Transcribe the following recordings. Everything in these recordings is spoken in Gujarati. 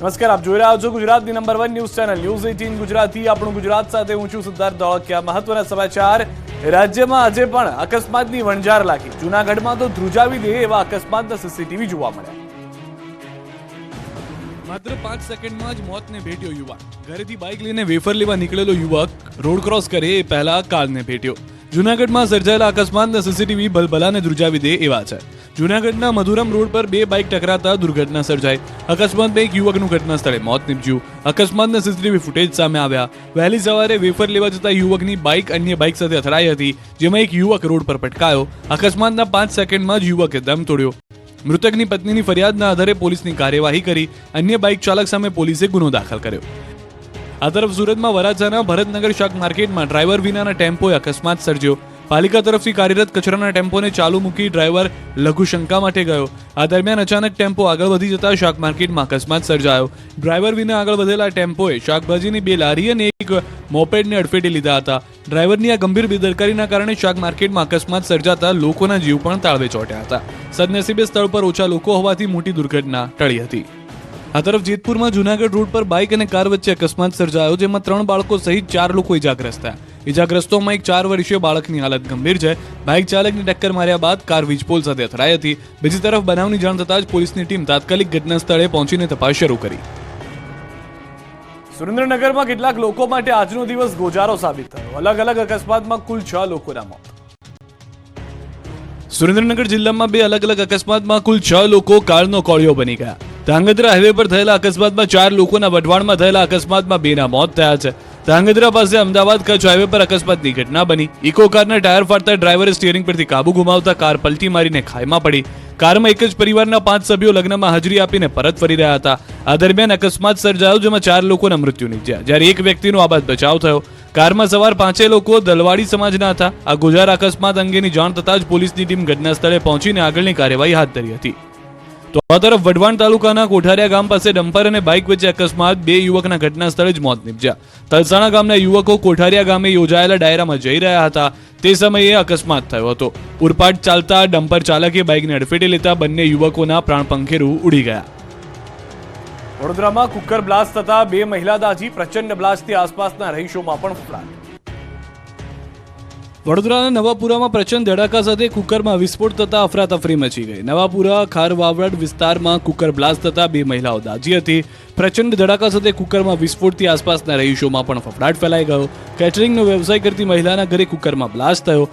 નમસ્કાર, આપ જોઈ રહ્યા છો ગુજરાતની number 1 news channel news 18 Gujarati. આપણું ગુજરાત સાથે હું છું સિદ્ધાર્થ ધોળકિયા। મહત્વના સમાચાર। રાજ્યમાં આજે પણ અકસ્માતની વણઝાર લાગી। જૂનાગઢમાં તો ધ્રુજાવી દે એવા અકસ્માતના સીસીટીવી જોવા મળ્યા। માત્ર 5 સેકન્ડમાં જ મોતને ભેટ્યો યુવાન। ઘરેથી બાઇક લઈને વેફર લેવા નીકળેલો યુવક રોડ ક્રોસ કરે એ પહેલા કારને ભેટ્યો। જૂનાગઢમાં સર્જાયેલા અકસ્માતના સીસીટીવી ભલભલાને ધ્રુજાવી દે એવા છે। જૂનાગઢના મધુરમ રોડ પર બે બાઇક ટકરાતા દુર્ઘટના સર્જાઈ। અકસ્માતમાં એક યુવકનું ઘટના સ્થળે મોત નીપજ્યું। અકસ્માતના સીસીટીવી ફૂટેજ સામે આવ્યા। વહેલી સવારે વેફર લેવા જતા યુવકની બાઇક અન્ય બાઇક સાથે અથડાઈ હતી, જેમાં એક યુવક રોડ પર પટકાયો। અકસ્માતના 5 સેકન્ડમાં જ યુવકે દમ તોડ્યો। મૃતકની પત્નીની ફરિયાદના આધારે પોલીસની કાર્યવાહી કરી અન્ય બાઇક ચાલક સામે પોલીસે ગુનો દાખલ કર્યો। આ તરફ સુરતમાં વરાછાના ભરતનગર શાક માર્કેટમાં ડ્રાઈવર વિનાના ટેમ્પોએ અકસ્માત સર્જ્યો। પાલિકા તરફથી કાર્યરત કચરાના ટેમ્પોને ચાલુ મૂકી ડ્રાઈવર લઘુ શંકા માટે ગયો। આ દરમિયાન અચાનક ટેમ્પો આગળ વધી જતા શાક માર્કેટમાં અકસ્માત સર્જાયો। ડ્રાઈવર વિના આગળ વધેલા ટેમ્પોએ શાકભાજીની 2 લારી અને એક મોપેડને અડફેટે લીધા હતા। ડ્રાઈવરની આ ગંભીર બેદરકારીના કારણે શાક માર્કેટમાં અકસ્માત સર્જાતા લોકોના જીવ પણ તાળવે ચોંટ્યા હતા। સદનસીબે સ્થળ પર ઓછા લોકો હોવાથી મોટી દુર્ઘટના ટળી હતી। આ તરફ જેતપુરમાં જૂનાગઢ રોડ પર બાઇક અને કાર વચ્ચે અકસ્માત સર્જાયો, જેમાં 3 બાળકો સહિત 4 લોકો ઇજાગ્રસ્ત થયા। ઇજાગ્રસ્તોમાં એક 4 વર્ષીય બાળકની હાલત ગંભીર છે। બાઇક ચાલકની ટક્કર માર્યા બાદ કાર વીજપોલ સાથે અથડાઈ હતી। બીજી તરફ બનાવની જાણ થતાં જ પોલીસની ટીમ તાત્કાલિક ઘટના સ્થળે પહોંચીને તપાસ શરૂ કરી। સુરેન્દ્રનગરમાં કેટલાક લોકો માટે આજનો દિવસ ગોજારો સાબિત થયો। અલગ અલગ અકસ્માતમાં કુલ 6 લોકોના મોત। સુરેન્દ્રનગર જિલ્લામાં 2 અલગ અલગ અકસ્માતમાં કુલ 6 લોકો કાળનો કોળિયો બની ગયા। ધાંગધ્રા હાઈવે પર થયેલા અકસ્માતમાં 4 લોકોના વઢવાણમાં થયેલા અકસ્માતમાં 2ના મોત થયા છે। ધાંગધ્રા પાસે અમદાવાદ કચ્છ હાઈવે પર અકસ્માતની ઘટના બની। ઇકો કારના ટાયર ફાટતા ડ્રાઈવરે સ્ટીયરિંગ પરથી કાબુ ગુમાવતા કાર પલટી મારીને ખાઈમાં પડી। કારમાં એક જ પરિવારના 5 સભ્યો લગ્નમાં હાજરી આપીને પરત ફરી રહ્યા હતા। આ દરમિયાન અકસ્માત સર્જાયો, જેમાં 4 લોકોના મૃત્યુ નીપજ્યા, જ્યારે એક વ્યક્તિનો આબાદ બચાવ થયો। કારમાં સવાર 5 લોકો દલવાડી સમાજના હતા। આ ગોજાર અકસ્માત અંગેની જાણ થતાં જ પોલીસની ટીમ ઘટના સ્થળે પહોંચીને આગળની કાર્યવાહી હાથ ધરી હતી। તો આ તરફ વઢવાણ તાલુકાના કોઠારિયા ગામ પાસે ડમ્પર અને બાઇક વચ્ચે અકસ્માત, 2 યુવકના ઘટના સ્થળે જ મોત નીપજ્યા। તલસાણા ગામના યુવકો કોઠારિયા ગામે યોજાયેલા ડાયરામાં જઈ રહ્યા હતા, તે સમયે અકસ્માત થયો હતો। પૂરપાટ ચાલતા ડમ્પર ચાલકે બાઇકને અડફેટે લેતા બંને યુવકોના પ્રાણ પંખેરું ઉડી ગયા। વડોદરામાં કુકર બ્લાસ્ટ થતા 2 મહિલા દાઝી। પ્રચંડ બ્લાસ્ટથી આસપાસના રહીશોમાં પણ ફફડાટ। વડોદરાના નવાપુરામાં પ્રચંડ ધડાકા સાથે કુકરમાં વિસ્ફોટ થતા અફરાતફરી મચી ગઈ। નવાપુરા ખારવાવડ વિસ્તારમાં કુકર બ્લાસ્ટ થતા 2 મહિલાઓ દાઝી હતી। પ્રચંડ ધડાકા સાથે કુકરમાં વિસ્ફોટથી આસપાસના રહીશોમાં પણ ફફડાટ ફેલાઈ ગયો। કેટરિંગનો વ્યવસાય કરતી મહિલાના ઘરે કુકરમાં બ્લાસ્ટ થયો।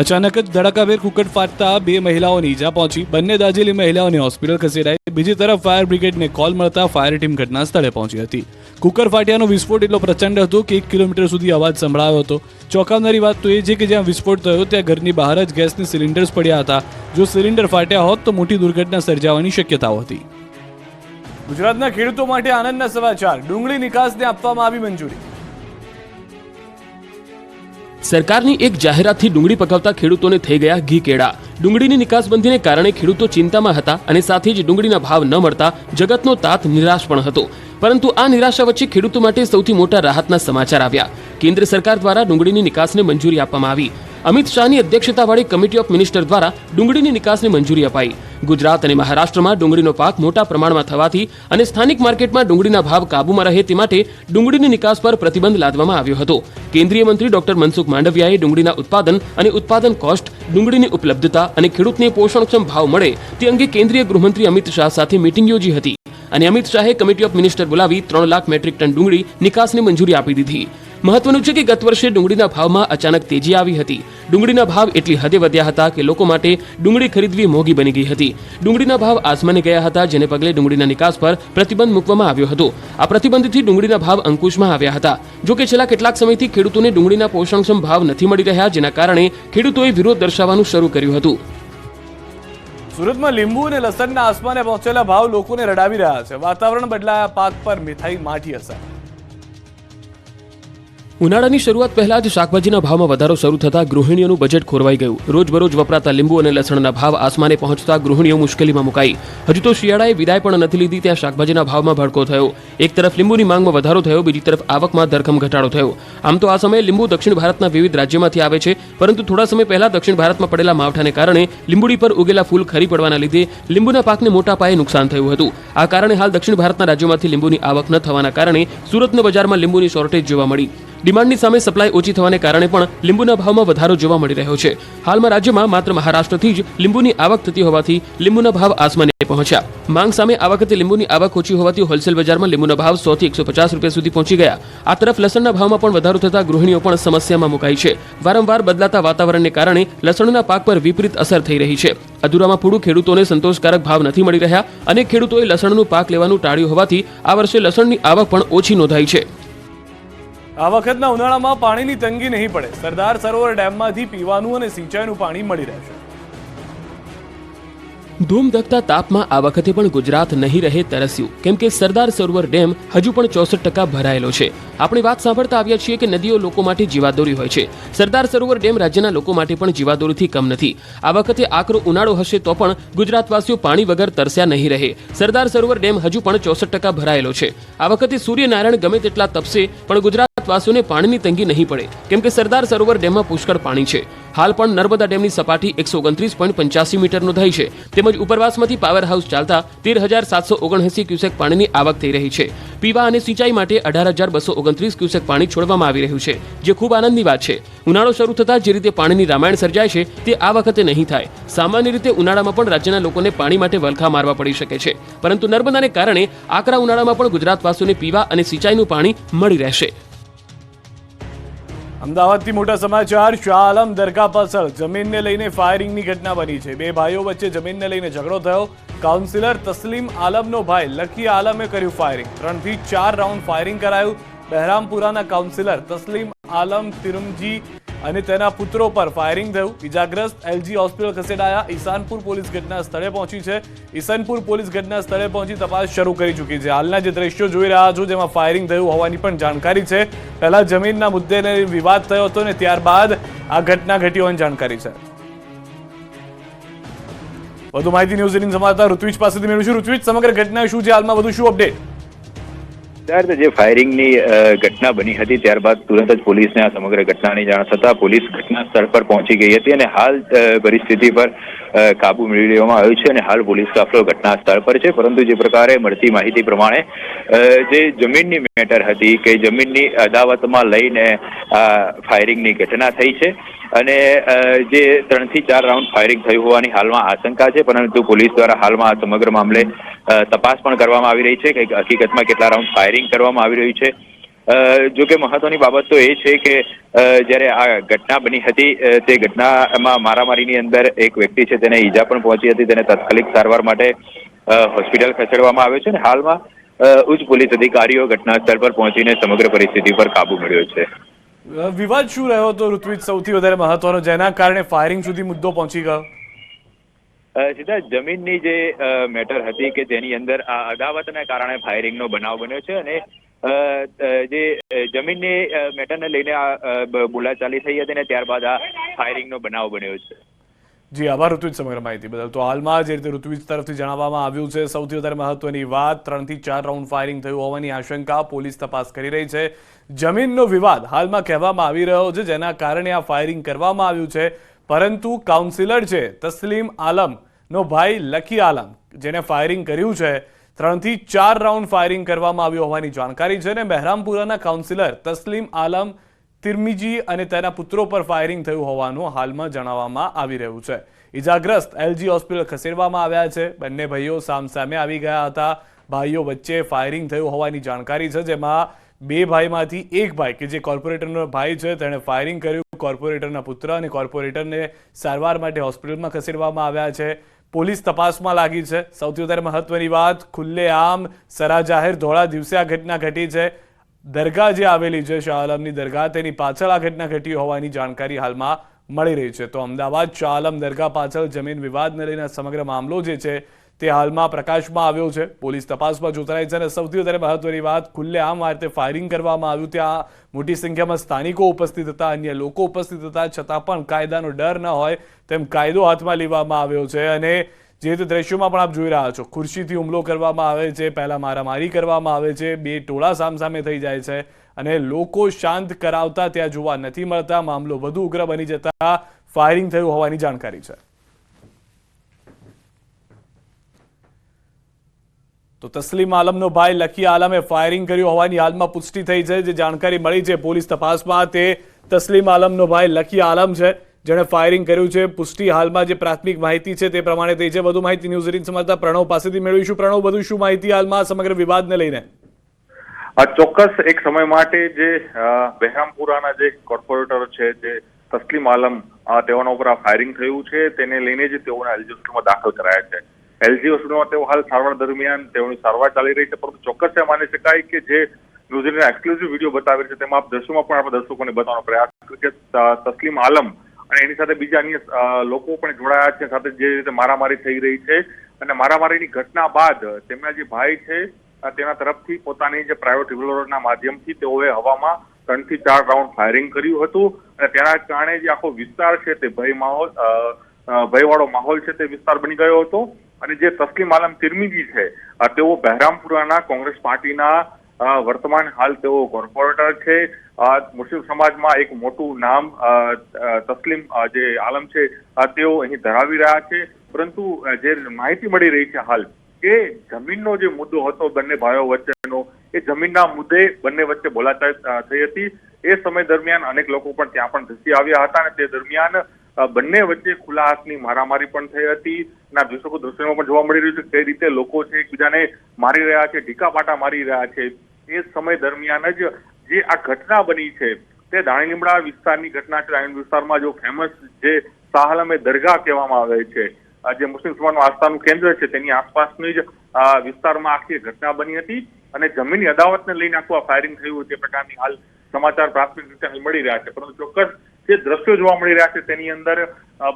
અચાનક જ ધડાકાભેર કુકર ફાટતા 2 મહિલાઓને ઈજા પહોંચી। બંને દાઝેલી મહિલાઓને હોસ્પિટલ ખસેડાઈ। બીજી તરફ ફાયર બ્રિગેડને કોલ મળતા ફાયર ટીમ ઘટના સ્થળે પહોંચી હતી। કુકર ફાટ્યાનો વિસ્ફોટ એટલો પ્રચંડ હતો કે 1 કિલોમીટર સુધી અવાજ સંભળાયો હતો। ચોંકાવનારી વાત તો એ છે કે જ્યાં વિસ્ફોટ થયો ત્યાં ઘરની બહાર જ ગેસની સિલિન્ડર્સ પડ્યા હતા। જો સિલિન્ડર ફાટ્યા હોત તો મોટી દુર્ઘટના સર્જાવાની શક્યતાઓ હતી। ગુજરાતના ખેડૂતો માટે આનંદના સમાચાર। ડુંગળી નિકાસને આપવામાં આવી મંજૂરી। સરકારની એક જાહેરાતથી ડુંગળી પકવતા ખેડૂતોને થઈ ગયા ઘી કેળા। ડુંગળીની નિકાસબંધીને કારણે ખેડૂતો ચિંતામાં હતા અને સાથે જ ડુંગળીના ભાવ ન મળતા જગતનો તાત નિરાશ પણ હતો। પરંતુ આ નિરાશા વચ્ચે ખેડૂતો માટે સૌથી મોટા રાહતના સમાચાર આવ્યા। કેન્દ્ર સરકાર દ્વારા ડુંગળીની નિકાસને મંજૂરી આપવામાં આવી। અમિત શાહની અધ્યક્ષતાવાળી કમિટી ઓફ મિનિસ્ટર દ્વારા ડુંગળીની નિકાસને મંજૂરી અપાઈ। ગુજરાત અને મહારાષ્ટ્રમાં ડુંગળીનો પાક મોટા પ્રમાણમાં થવાથી અને સ્થાનિક માર્કેટમાં ડુંગળીના ભાવ કાબૂમાં રહે તે માટે ડુંગળીની નિકાસ પર પ્રતિબંધ લાદવામાં આવ્યો હતો। કેન્દ્રીય મંત્રી ડોક્ટર મનસુખ માંડવિયાએ ડુંગળીના ઉત્પાદન અને ઉત્પાદન કોસ્ટ, ડુંગળીની ઉપલબ્ધતા અને ખેડૂતને પોષણક્ષમ ભાવ મળે તે અંગે કેન્દ્રીય ગૃહમંત્રી અમિત શાહ સાથે મીટિંગ યોજી હતી અને અમિત શાહે કમિટી ઓફ મિનિસ્ટર બોલાવી 3 લાખ મેટ્રિક ટન ડુંગળી નિકાસને મંજૂરી આપી દીધી। મહત્વનું છે કે ગત વર્ષે ડુંગળીના ભાવમાં અચાનક તેજી આવી હતી। ડુંગળીના ભાવ એટલી હદે વધ્યા હતા કે લોકો માટે ડુંગળી ખરીદવી મોંઘી બની ગઈ હતી। ડુંગળીના ભાવ આસમાને ગયા હતા, જેને પગલે ડુંગળીના નિકાસ પર પ્રતિબંધ મૂકવામાં આવ્યો હતો। આ પ્રતિબંધથી ડુંગળીના ભાવ અંકુશમાં આવ્યા હતા। જો કે છેલ્લા કેટલાક સમયથી ખેડૂતોને ડુંગળીના પોષણક્ષમ ભાવ નથી મળી રહ્યા, જેના કારણે ખેડૂતોએ વિરોધ દર્શાવવાનું શરૂ કર્યું હતું। સુરતમાં લીંબુ અને લસણના આસમાને પહોંચેલા ભાવ લોકોને રડાવી રહ્યા છે। વાતાવરણ બદલાયા, પાક પર મિથાઈ માઠી અસર। ઉનાળાની શરૂઆત પહેલા જ શાકભાજીના ભાવમાં વધારો શરૂ થતા ગૃહિણીઓનું બજેટ ખોરવાઈ ગયું. રોજબરોજ વપરાતા લીંબુ અને લસણના ભાવ આસમાને પહોંચતા ગૃહિણીઓ મુશ્કેલીમાં મુકાઈ. હજુ તો શિયાળાએ વિદાય પણ નથી લીધી ત્યાં શાકભાજીના ભાવમાં ભડકો થયો. એક તરફ લીંબુની માંગમાં વધારો થયો, બીજી તરફ આવકમાં ધરખમ ઘટાડો થયો. આમ તો આ સમયે લીંબુ દક્ષિણ ભારતના વિવિધ રાજ્યોમાંથી આવે છે, પરંતુ થોડા સમય પહેલા દક્ષિણ ભારતમાં પડેલા માવઠાને કારણે લીંબુડી પર ઉગેલા ફૂલ ખરી પડવાના લીધે લીંબુના પાકને મોટા પાયે નુકસાન થયું હતું. આ કારણે હાલ દક્ષિણ ભારતના રાજ્યોમાંથી લીંબુની આવક ન થવાના કારણે સુરતના બજારમાં લીંબુની શોર્ટેજ જોવા મળી. ડિમાન્ડની સામે સપ્લાય ઓછી થવાને કારણે પણ લીંબુના ભાવમાં વધારો જોવા મળી રહ્યો છે. હાલમાં રાજ્યમાં માત્ર મહારાષ્ટ્રથી જ લીંબુની આવક થતી હોવાથી લીંબુના ભાવ આસમાને પહોંચ્યા. માંગ સામે આ વખતે લીંબુની આવક ઓછી હોવાથી હોલસેલ બજારમાં લીંબુના ભાવ 100 થી 150 રૂપિયા સુધી પહોંચી ગયા. આ તરફ લસણના ભાવમાં પણ વધારો થતા ગૃહિણીઓ પણ સમસ્યામાં મુકાઈ છે. વારંવાર બદલાતા વાતાવરણને કારણે લસણના પાક પર વિપરીત અસર થઈ રહી છે. અધૂરામાં પૂરું ખેડૂતોને સંતોષકારક ભાવ નથી મળી રહ્યા. અનેક ખેડૂતોએ લસણનું પાક લેવાનું ટાળ્યું હોવાથી આ વર્ષે લસણની આવક પણ ઓછી નોંધાઈ છે. આ વખતના ઉનાળામાં પાણીની તંગી નહીં પડે. સરદાર સરોવર ડેમમાંથી પીવાનું અને સિંચાઈનું પાણી મળી રહેશે. ધૂમધકતા તાપમાં આ વખતે પણ ગુજરાત નહીં રહે તરસ્યું, કેમ કે સરદાર સરોવર ડેમ હજુ પણ 64% ભરાયેલો છે. આપણે વાત સાંભળતા આવ્યા છીએ કે નદીઓ લોકો માટે જીવાદોરી હોય છે. સરદાર સરોવર ડેમ રાજ્યના લોકો માટે પણ જીવાદોરીથી કમ નથી. આ વખતે આકરો ઉનાળો હશે તો પણ ગુજરાતવાસીઓ પાણી વગર તરસ્યા નહીં રહે. સરદાર સરોવર ડેમ હજુ પણ 64% ભરાયેલો છે. આ વખતે સૂર્યનારાયણ ગમે તેટલા તપશે પણ ગુજરાતવાસીઓને પાણીની તંગી નહીં પડે, કેમ કે સરદાર સરોવર ડેમમાં પુષ્કળ પાણી છે. હાલ પણ નર્મદા ડેમની સપાટી 129.85 મીટર નોંધાઈ છે. તેમજ ઉપરવાસમાંથી પાવર હાઉસ ચાલતા 13,779 ક્યુસેક પાણીની આવક થઈ રહી છે. પીવા અને સિંચાઈ માટે 18,229 ક્યુસેક પાણી છોડવામાં આવી રહ્યું છે, જે ખૂબ આનંદની વાત છે. ઉનાળો શરૂ થતાં જે રીતે પાણીની રામાયણ સર્જાય છે તે આ વખતે નહીં થાય. સામાન્ય રીતે ઉનાળામાં પણ રાજ્યના લોકોને પાણી માટે વલખા મારવા પડી શકે છે, પરંતુ નર્મદાને કારણે આકરા ઉનાળામાં પણ ગુજરાતવાસીઓને પીવા અને સિંચાઈનું પાણી મળી રહેશે. અમદાવાદથી મોટા સમાચાર. શાહ આલમ દરગાહ પાછળ જમીનને લઈને ફાયરિંગની ઘટના બની છે. બે ભાઈઓ વચ્ચે જમીનને લઈને ઝઘડો થયો. કાઉન્સિલર તસ્લીમ આલમનો ભાઈ લકી આલમે કર્યું ફાયરિંગ. 3 થી 4 રાઉન્ડ ફાયરિંગ કરાયું. બહેરામપુરાના કાઉન્સિલર તસ્લીમ આલમ તિરમજી અને તેના પુત્રો પર ફાયરિંગ થયું. ઇજાગ્રસ્ત એલજી હોસ્પિટલ ખસેડાયા. ઈશાનપુર પોલીસ ઘટના સ્થળે પહોંચી છે. ઈશાનપુર પોલીસ ઘટના સ્થળે પહોંચી તપાસ શરૂ કરી ચૂકી છે. હાલના જે દ્રશ્યો જોઈ રહ્યા છો જેમાં ફાયરિંગ થયું હોવાની પણ જાણકારી છે. પહેલા જમીનના મુદ્દેને વિવાદ થયો હતો ને ત્યારબાદ આ ઘટના ઘટી હોવાની જાણકારી છે. વધુ માહિતી ન્યૂઝ 18 સમાચાર ઋત્વિજ પાસેથી મેળવીશું. ઋત્વિજ, સમગ્ર ઘટના શું છે? હાલમાં વધુ શું અપડેટ? જે ફાયરિંગની ઘટના બની હતી ત્યારબાદ તુરંત જ પોલીસને આ સમગ્ર ઘટનાની જાણ થતા પોલીસ ઘટના સ્થળ પર પહોંચી ગઈ હતી અને હાલ પરિસ્થિતિ પર કાબુ મેળવી લેવામાં આવ્યો છે અને હાલ પોલીસ કાફલો ઘટના સ્થળ પર છે. પરંતુ જે પ્રકારે મળતી માહિતી પ્રમાણે જે જમીનની મેટર હતી કે જમીનની અદાવતમાં લઈને ફાયરિંગની ઘટના થઈ છે અને જે 3 થી 4 રાઉન્ડ ફાયરિંગ થયું હોવાની હાલમાં આશંકા છે, પરંતુ પોલીસ દ્વારા હાલમાં આ સમગ્ર મામલે તપાસ પણ કરવામાં આવી રહી છે કે હકીકતમાં કેટલા રાઉન્ડ ફાયરિંગ કરવામાં આવી રહ્યું છે. જો કે મહત્વની બાબત તો એ છે કે જ્યારે આ ઘટના બની હતી તે ઘટનામાં મારામારીની અંદર એક વ્યક્તિ છે તેને ઈજા પણ પહોંચી હતી. તેને તાત્કાલિક સારવાર માટે હોસ્પિટલ ખસેડવામાં આવ્યો છે અને હાલમાં ઉચ્ચ પોલીસ અધિકારીઓ ઘટના સ્થળ પર પહોંચીને સમગ્ર પરિસ્થિતિ પર કાબુ મેળવ્યો છે. વિવાદ શું રહ્યો હતો ઋત્વિજ સૌથી વધારે મહત્વનો, જેના કારણે ફાયરિંગ સુધી મુદ્દો પહોંચી ગયો? સીધા જમીનની જે મેટર હતી કે જેની અંદર આ અદાવતના કારણે ફાયરિંગનો બનાવ બન્યો છે અને જે જમીનની મેટરને લઈને આ બોલાચાલી થઈ હતી અને ત્યારબાદ આ ફાયરિંગનો બનાવ બન્યો છે. જી આભાર ઋત્વિજ સમગ્ર માહિતી બદલ. તો હાલમાં જે રીતે ઋત્વિજ તરફથી જણાવવામાં આવ્યું છે સૌથી વધારે મહત્વની વાત, 3 થી 4 રાઉન્ડ ફાયરિંગ થયું હોવાની આશંકા. પોલીસ તપાસ કરી રહી છે. જમીનનો વિવાદ હાલમાં કહેવામાં આવી રહ્યો છે જેના કારણે આ ફાયરિંગ કરવામાં આવ્યું છે, પરંતુ કાઉન્સિલર છે તસ્લીમ આલમ નો ભાઈ લકી આલમ જેને ફાયરિંગ કર્યું છે 3 થી 4 રાઉન્ડ ફાયરિંગ કરવામાં આવ્યું હોવાની જાણકારી છે. અને બહેરામપુરાના કાઉન્સિલર તસ્લીમ આલમ તિરમીજી અને તેના પુત્રો પર ફાયરિંગ થયું હોવાનું હાલમાં જણાવવામાં આવી રહ્યું છે. ઇજાગ્રસ્ત એલજી હોસ્પિટલ ખસેડવામાં આવ્યા છે. બંને ભાઈઓ સામસામે આવી ગયા હતા. ભાઈઓ વચ્ચે ફાયરિંગ થયું હોવાની જાણકારી છે, જેમાં બે ભાઈમાંથી એક ભાઈ કે જે કોર્પોરેટરનો ભાઈ છે તેણે ફાયરિંગ કર્યું. કોર્પોરેટરના પુત્ર અને કોર્પોરેટરને સારવાર માટે હોસ્પિટલમાં ખસેડવામાં આવ્યા છે. પોલીસ તપાસમાં લાગી છે. સૌથી વધારે મહત્વની વાત, ખુલ્લેઆમ સરા જાહેર ધોળા દિવસે આ ઘટના ઘટી છે. દરગાહ જે આવેલી છે શાહ આલમની દરગાહ, તેની પાછળ આ ઘટના ઘટી હોવાની જાણકારી હાલમાં મળી રહી છે. તો અમદાવાદ શાહ આલમ દરગાહ પાછળ જમીન વિવાદને લઈને સમગ્ર મામલો જે છે તે હાલમાં પ્રકાશમાં આવ્યો છે. પોલીસ તપાસમાં જોતરાઈ છે અને સૌથી વધારે મહત્વની વાત, ખુલ્લેઆમ આ રીતે ફાયરિંગ કરવામાં આવ્યું. ત્યાં મોટી સંખ્યામાં સ્થાનિકો ઉપસ્થિત હતા, અન્ય લોકો ઉપસ્થિત હતા, છતાં પણ કાયદાનો ડર ન હોય તેમ કાયદો હાથમાં લેવામાં આવ્યો છે. અને જે રીતે દ્રશ્યોમાં પણ આપ જોઈ રહ્યા છો, ખુરશીથી હુમલો કરવામાં આવે છે, પહેલા મારામારી કરવામાં આવે છે, બે ટોળા સામસામે થઈ જાય છે અને લોકો શાંત કરાવતા ત્યાં જોવા નથી મળતા. મામલો વધુ ઉગ્ર બની જતા ફાયરિંગ થયું હોવાની જાણકારી છે. તો તસ્લીમ આલમનો ભાઈ લકી આલમે ફાયરિંગ કર્યું હોવાની હાલમાં પુષ્ટિ થઈ છે. જે જાણકારી મળી છે પોલીસ તપાસમાં, તે તસ્લીમ આલમનો ભાઈ લકી આલમ છે જેણે ફાયરિંગ કર્યું છે. પુષ્ટિ હાલમાં જે પ્રાથમિક માહિતી છે તે પ્રમાણે થઈ છે. વધુ માહિતી ન્યૂઝ 18 સમાચાર પ્રણવ પાસેથી મેળવીશું. પ્રણવ, વધુ શું માહિતી હાલમાં સમગ્ર વિવાદને લઈને? ચોક્કસ એક સમય માટે જે બહેરામપુરાના જે કોર્પોરેટર છે, જે તસ્લીમ આલમ, તેઓના ઉપર આ ફાયરિંગ થયું છે, તેને લઈને જ તેઓને એલજી હોસ્પિટલમાં દાખલ કરાયા છે. એલજી હોસ્પિટલમાં તેઓ હાલ સારવાર દરમિયાન તેઓની સારવાર ચાલી રહી છે. પરંતુ ચોક્કસ એ માની શકાય કે જે ન્યૂઝ એક્સક્લુઝિવ વિડીયો બતાવી છે તેમાં આપ દ્રશ્યોમાં પણ આપણે દર્શકોને બતાવવાનો પ્રયાસ કર્યો કે તસ્લીમ આલમ અને એની સાથે બીજા અન્ય લોકો પણ જોડાયા છે. સાથે જે રીતે મારામારી થઈ રહી છે અને મારામારીની ઘટના બાદ તેમના જે ભાઈ છે તેના તરફથી પોતાની જે પ્રાઇવેટ રિવોલ્વરના માધ્યમથી તેઓએ હવામાં 3 થી 4 રાઉન્ડ ફાયરિંગ કર્યું હતું અને તેના કારણે જે આખો વિસ્તાર છે તે ભયવાળો માહોલ છે તે વિસ્તાર બની ગયો હતો. અને જે તસ્લીમ આલમ તિરમિજી છે તેઓ બહેરામપુરાના કોંગ્રેસ પાર્ટીના વર્તમાન હાલ તેઓ કોર્પોરેટર છે. મુસ્લિમ સમાજમાં એક મોટું નામ તસ્લીમ જે આલમ છે તેઓ અહીં ધરાવી રહ્યા છે. પરંતુ જે માહિતી મળી રહી છે હાલ કે જમીનનો જે મુદ્દો હતો બંને ભાઈઓ વચ્ચેનો, એ જમીનના મુદ્દે બંને વચ્ચે બોલાચાલી થઈ હતી. એ સમય દરમિયાન અનેક લોકો પણ ત્યાં પણ ધસી આવ્યા હતા અને તે દરમિયાન બંને વચ્ચે ખુલ્લા હાથની મારામારી પણ થઈ હતી. ના દ્રશ્યોમાં પણ જોવા મળી રહ્યું છે કઈ રીતે લોકો છે એકબીજાને મારી રહ્યા છે, ઢીકાપાટા મારી રહ્યા છે. એ સમય દરમિયાન જ જે આ ઘટના બની છે તે દાણીલીમડા વિસ્તારની ઘટના છે. દાણીલીમડા વિસ્તારમાં જો ફેમસ જે શાહલમે દરગાહ કહેવામાં આવે છે, જે મુસ્લિમ સમાજનું આસ્થાનું કેન્દ્ર છે, તેની આસપાસની જ વિસ્તારમાં આખી ઘટના બની હતી અને જમીનની અદાવતને લઈને આખું આ ફાયરિંગ થયું તે પ્રકારની હાલ સમાચાર પ્રાથમિક રીતે મળી રહ્યા છે. પરંતુ ચોક્કસ જે દ્રશ્યો જોવા મળી રહ્યા છે તેની અંદર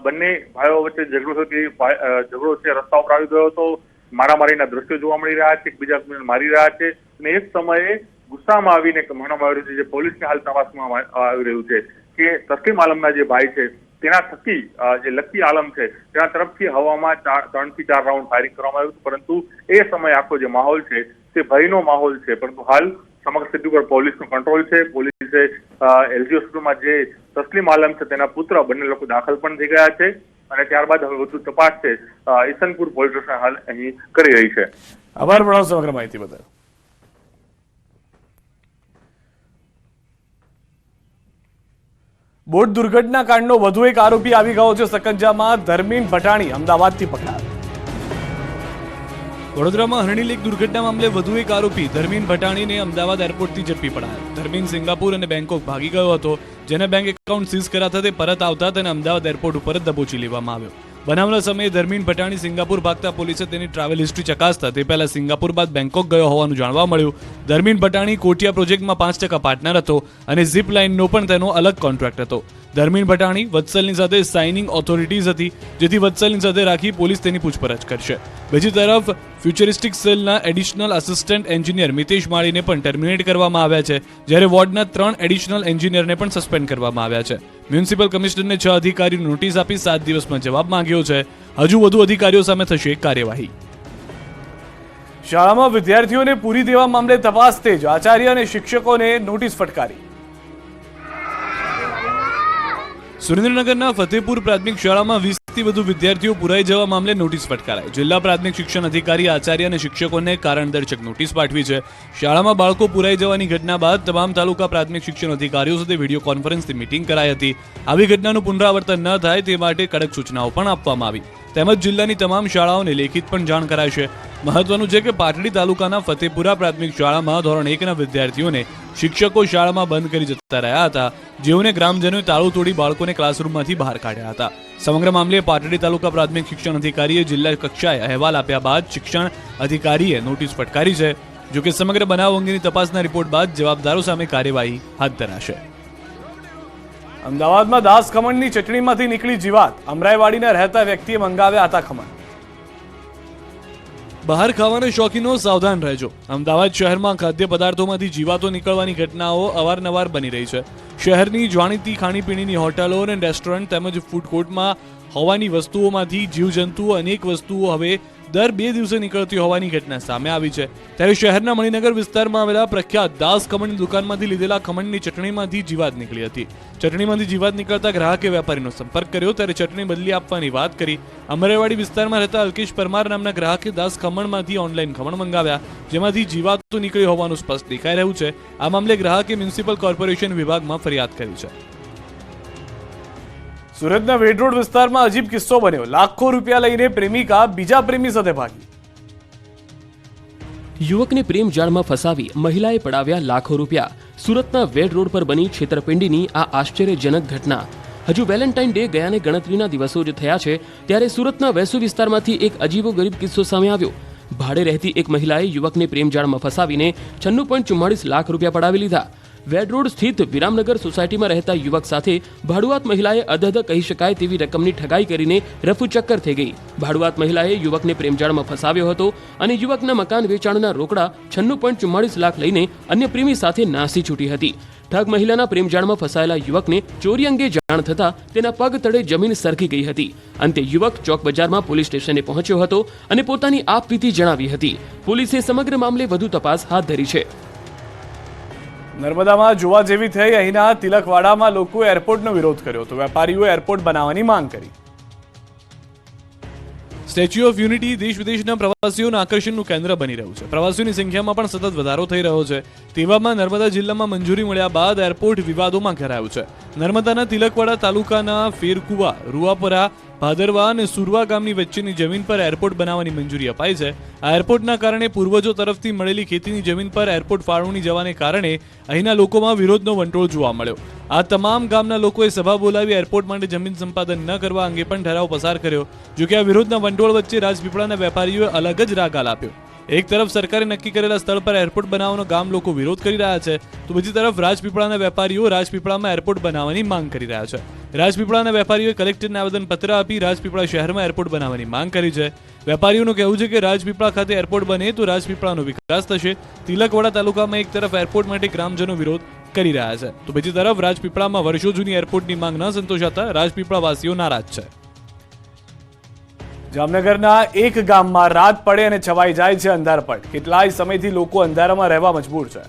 બંને ભાઈઓ વચ્ચે ઝઘડો છે રસ્તા ઉપર આવી ગયો હતો. મારામારીના દ્રશ્યો જોવા મળી રહ્યા છે, એકબીજા મારી રહ્યા છે અને એક સમયે ગુસ્સામાં આવીને કહેવામાં આવી રહ્યું છે, જે પોલીસને હાલ તપાસમાં આવી રહ્યું છે કે તસ્લીમ આલમના જે ભાઈ છે તેના થકી જે લકી આલમ છે તેના તરફથી હવામાં 3 થી 4 રાઉન્ડ ફાયરિંગ કરવામાં આવ્યું. પરંતુ એ સમયે આખો જે માહોલ છે તે ભયનો માહોલ છે. પરંતુ હાલ સમગ્ર સ્થિતિ પર પોલીસનો કંટ્રોલ છે. પોલીસે એલજી હોસ્પિટલમાં જે તસ્લીમ આલમ છે તેના પુત્ર બંને લોકો દાખલ પણ થઈ ગયા છે અને ત્યારબાદ હવે વધુ તપાસ છે ઈસનપુર પોલીસ સ્ટેશન હાલ અહીં કરી રહી છે. આભાર પ્રણવ સમગ્ર માહિતી બદલ. બોટ દુર્ઘટના કાંડનો વધુ એક આરોપી આવી ગયો છે સકંજામાં. ધર્મીન ભટાણી અમદાવાદથી પકડાયો. વડોદરામાં હરણી લેક દુર્ઘટના મામલે વધુ એક આરોપી ધર્મીન ભટાણીને અમદાવાદ એરપોર્ટથી ઝડપી પડાયો. ધર્મીન સિંગાપુર અને બેંકોક ભાગી ગયો હતો, જેને બેંક એકાઉન્ટ સીઝ કરાતા તે પરત આવતા તેને અમદાવાદ એરપોર્ટ ઉપર જ દબોચી લેવામાં આવ્યો. બનાવના સમયે ધર્મીન ભટાણી સિંગાપુર ભાગતા પોલીસે તેની ટ્રાવેલ હિસ્ટ્રી ચકાસતા તે પહેલા સિંગાપુર બાદ બેંકોક ગયો હોવાનું જાણવા મળ્યું. ધર્મીન ભટાણી કોટિયા પ્રોજેક્ટમાં 5% પાર્ટનર હતો અને ઝીપ લાઇનનો પણ તેનો અલગ કોન્ટ્રાક્ટ હતો. ધર્મીન ભટાણી વત્સલની સાથે સાઇનિંગ ઓથોરિટીઝ હતી, જેથી વત્સલની સાથે રાખી પોલીસ તેની પૂછપરછ કરશે. બીજી તરફ ફ્યુચરિસ્ટિક સેલના એડિશનલ આસિસ્ટન્ટ એન્જિનિયર મિતેશ માળીને પણ ટર્મિનેટ કરવામાં આવ્યા છે, જ્યારે વોર્ડના 3 એડિશનલ એન્જિનિયરને પણ સસ્પેન્ડ કરવામાં આવ્યા છે. મ્યુનિસિપલ કમિશનરને 6 અધિકારીઓને નોટિસ આપી 7 દિવસમાં જવાબ માંગ્યો છે. હજુ વધુ અધિકારીઓ સામે થશે કાર્યવાહી. શાળામાં વિદ્યાર્થીઓને પૂરી દેવા મામલે તપાસ તેજ. આચાર્ય અને શિક્ષકોને નોટિસ ફટકારી. સુરેન્દ્રનગરના ફતેપુર પ્રાથમિક શાળામાં 20થી વધુ વિદ્યાર્થીઓ પુરાઈ જવા મામલે નોટિસ ફટકારાઈ. જિલ્લા પ્રાથમિક શિક્ષણ અધિકારી આચાર્ય અને શિક્ષકોને કારણદર્શક નોટિસ પાઠવી છે. શાળામાં બાળકો પુરાઈ જવાની ઘટના બાદ તમામ તાલુકા પ્રાથમિક શિક્ષણ અધિકારીઓ સાથે વિડીયો કોન્ફરન્સથી મીટિંગ કરાઈ હતી. આવી ઘટનાનું પુનરાવર્તન ન થાય તે માટે કડક સૂચનાઓ પણ આપવામાં આવી. તેમજ જિલ્લાની તમામ શાળાઓને લેખિત પણ જાણ કરાશે. મહત્વનું છે કે પાટડી તાલુકાના ફતેપુરા પ્રાથમિક શાળામાં ધોરણ 1ના વિદ્યાર્થીઓને શિક્ષકો શાળામાં બંધ કરી જતા રહ્યા હતા, જેઓને ગ્રામજનોએ તાળું તોડી બાળકોને ક્લાસરૂમમાંથી બહાર કાઢ્યા હતા. સમગ્ર મામલે પાટડી તાલુકા પ્રાથમિક શિક્ષણ અધિકારીએ જિલ્લા કક્ષાએ અહેવાલ આપ્યા બાદ શિક્ષણ અધિકારીએ નોટિસ ફટકારી છે. જોકે સમગ્ર બનાવ અંગેની તપાસના રિપોર્ટ બાદ જવાબદારો સામે કાર્યવાહી હાથ ધરાશે. અમદાવાદમાં દાસ ખમણની ચટણીમાંથી નીકળી જીવાત. અમરાઈવાડીના રહેતા વ્યક્તિએ મંગાવ્યા હતા ખમણ. બહાર ખાવાના શોખીનો સાવધાન રહેજો. અમદાવાદ શહેરમાં ખાદ્ય પદાર્થોમાંથી જીવાતો નીકળવાની ઘટનાઓ અવારનવાર બની રહી છે. શહેરની જાણીતી ખાણીપીણીની હોટલો અને રેસ્ટોરન્ટ તેમજ ફૂડ કોર્ટમાં હવાની વસ્તુઓમાંથી જીવજંતુઓ અનેક વસ્તુઓ હવે દર 2 દિવસે નીકળતી હોવાની ઘટના સામે આવી છે. ત્યારે શહેરના મણિનગર વિસ્તારમાં આવેલા પ્રખ્યાત દાસ ખમણની દુકાનમાંથી લીધેલા ખમણની ચટણીમાંથી જીવાત નીકળી હતી. ચટણીમાંથી જીવાત નીકળતા ગ્રાહકે વેપારીનો સંપર્ક કર્યો ત્યારે ચટણી બદલી આપવાની વાત કરી. અમરેવાડી વિસ્તારમાં રહેતા અલ્કેશ પરમાર નામના ગ્રાહકે દાસ ખમણમાંથી ઓનલાઈન ખમણ મંગાવ્યા, જેમાંથી જીવાતો નીકળી હોવાનું સ્પષ્ટ દેખાઈ રહ્યું છે. આ મામલે ગ્રાહકે મ્યુનિસિપલ કોર્પોરેશન વિભાગમાં ફરિયાદ કરી છે. સુરતના વેડ રોડ વિસ્તારમાં અજીબ કિસ્સો બન્યો. લાખો રૂપિયા લઈને પ્રેમિકા બીજા પ્રેમી સાથે ભાગી. યુવકને પ્રેમ જાળમાં ફસાવી મહિલાએ પડાવ્યા લાખો રૂપિયા. સુરતના વેડ રોડ પર બની છેતરપિંડીની આ આશ્ચર્યજનક ઘટના. હજુ વેલેન્ટાઇન ડે ગયાને ગણતરીના દિવસો જ થયા છે ત્યારે સુરતના વેસુ વિસ્તારમાંથી એક અજીબોગરીબ કિસ્સો સામે આવ્યો. ભાડે રહેતી એક મહિલાએ યુવકને પ્રેમ જાળમાં ફસાવીને 96.44 લાખ રૂપિયા પડાવી લીધા. વેડ રોડ સ્થિત વિરામનગર સોસાયટીમાં રહેતા યુવક સાથે ભાડુઆત મહિલાએ અધધ કહી શકાય તેવી રકમની ઠગાઈ કરીને રફુચક્કર થઈ ગઈ. ભાડુઆત મહિલાએ યુવકને પ્રેમજાળમાં ફસાવ્યો હતો અને યુવકના મકાન વેચાણના રોકડા 96.44 લાખ લઈને અન્ય પ્રેમી સાથે નાસી છૂટી હતી. ઠગ મહિલાના પ્રેમજાળમાં ફસાયેલા યુવકને ચોરી અંગે જાણ થતા તેના પગ તળે જમીન સરકી ગઈ હતી. અંતે યુવક ચોક બજારમાં પોલીસ સ્ટેશને પહોંચ્યો હતો અને પોતાની આપવીતી જણાવી હતી. પોલીસે સમગ્ર મામલે વધુ તપાસ હાથ ધરી છે. નર્મદામાં જોવા જેવી થઈ અહીંના તિલકવાડામાં લોકોએ એરપોર્ટનો વિરોધ કર્યો તો વેપારીઓએ એરપોર્ટ બનાવવાની માંગ કરી. સ્ટેચ્યુ ઓફ યુનિટી દેશ વિદેશના પ્રવાસીઓના આકર્ષણનું કેન્દ્ર બની રહ્યું છે. પ્રવાસીઓની સંખ્યામાં પણ સતત વધારો થઈ રહ્યો છે. તેવામાં નર્મદા જિલ્લામાં મંજૂરી મળ્યા બાદ એરપોર્ટ વિવાદોમાં ઘેરાયું છે. નર્મદાના તિલકવાડા તાલુકાના ફેરકુવા, રૂવાપરા, ભાદરવા અને સુરવા ગામની વચ્ચેની જમીન પર એરપોર્ટ બનાવવાની મંજૂરી અપાઈ છે. આ એરપોર્ટના કારણે પૂર્વજો તરફથી મળેલી ખેતીની જમીન પર એરપોર્ટ ફાળવણી જવાને કારણે અહીંના લોકોમાં વિરોધનો વંટોળ જોવા મળ્યો. આ તમામ ગામના લોકોએ સભા બોલાવી એરપોર્ટ માટે જમીન સંપાદન ન કરવા અંગે પણ ઠરાવ પસાર કર્યો. જોકે આ વિરોધના વંટોળ વચ્ચે રાજપીપળાના વેપારીઓએ અલગ જ રાગ આપ્યો. એક તરફ સરકારે નક્કી કરેલા સ્થળ પર એરપોર્ટ બનાવવાનો ગામ લોકો વિરોધ કરી રહ્યા છે તો બીજી તરફ રાજપીપળાના વેપારીઓ રાજપીપળામાં એરપોર્ટ બનાવવાની માંગ કરી રહ્યા છે. રાજપીપળાના વેપારીઓએ કલેક્ટરને આવેદનપત્ર આપી રાજપીપળા શહેરમાં એરપોર્ટ બનાવવાની માંગ કરી છે. વેપારીઓનું કહેવું છે કે રાજપીપળા ખાતે એરપોર્ટ બને તો રાજપીપળાનો વિકાસ થશે. તિલકવાડા તાલુકામાં એક તરફ એરપોર્ટ માટે ગ્રામજનો વિરોધ કરી રહ્યા છે તો બીજી તરફ રાજપીપળામાં વર્ષો જૂની એરપોર્ટની માંગ ન સંતોષાતા રાજપીપળાવાસીઓ નારાજ છે. જામનગરના એક ગામમાં રાત પડે અને છવાઈ જાય છે અંધારપટ. કેટલાય સમયથી લોકો અંધારામાં રહેવા મજબૂર છે.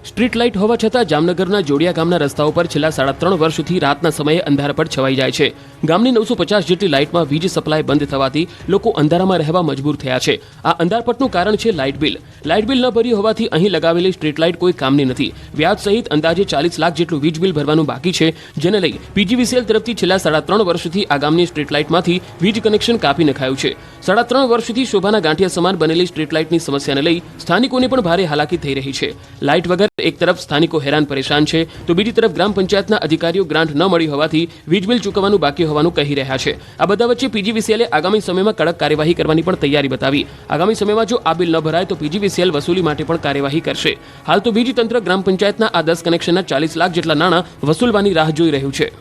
સ્ટ્રીટ લાઇટ હોવા છતાં જામનગરના જોડિયા ગામના રસ્તાઓ પર છેલ્લા 3.5 વર્ષથી રાતના સમયે અંધારપટ છવાઈ જાય છે. ગામની 950 જેટલી લાઇટમાં વીજ સપ્લાય બંધ થવાથી લોકો અંધારામાં રહેવા મજબૂર થયા છે. આ અંધારપટનું કારણ છે લાઇટ બિલ. લાઇટ બિલ ન ભર્યું હોવાથી અહીં લગાવેલી સ્ટ્રીટ લાઇટ કોઈ કામની નથી. વ્યાજ સહિત અંદાજે 40 લાખ જેટલું વીજ બિલ ભરવાનું બાકી છે, જેને લઈ પીજીવીસીએલ તરફથી છેલ્લા 3.5 વર્ષથી આ ગામની સ્ટ્રીટ લાઇટમાંથી વીજ કનેક્શન કાપી નખાયું છે. 3.5 વર્ષથી શોભાના ગાંઠિયા સમાન બનેલી સ્ટ્રીટ લાઇટની સમસ્યાને લઈ સ્થાનિકોને પણ ભારે હાલાકી થઈ રહી છે. લાઇટ વગર એક તરફ સ્થાનિકો હેરાન પરેશાન છે તો બીજી તરફ ગ્રામ પંચાયતના અધિકારીઓ ગ્રાન્ટ ન મળી હોવાથી વીજ બિલ ચૂકવવાનું બાકી હોવાનું કહી રહ્યા છે. આ બધા વચ્ચે પીજીવીસીએલે આગામી સમયમાં કડક કાર્યવાહી કરવાની પણ તૈયારી બતાવી. આગામી સમયમાં જો આ બિલ ન ભરાય તો પીજીવીસીએલ વસૂલી માટે પણ કાર્યવાહી કરશે. હાલ તો વીજ તંત્ર ગ્રામ પંચાયતના આ 10 કનેક્શનના 40 લાખ જેટલા નાણાં વસૂલવાની રાહ જોઈ રહ્યું છે.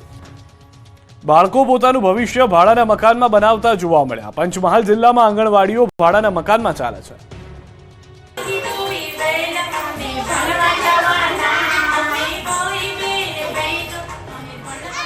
બાળકો પોતાનું ભવિષ્ય ભાડાના મકાનમાં બનાવતા જોવા મળ્યા. પંચમહાલ જિલ્લામાં આંગણવાડીઓ ભાડાના મકાનમાં ચાલે છે.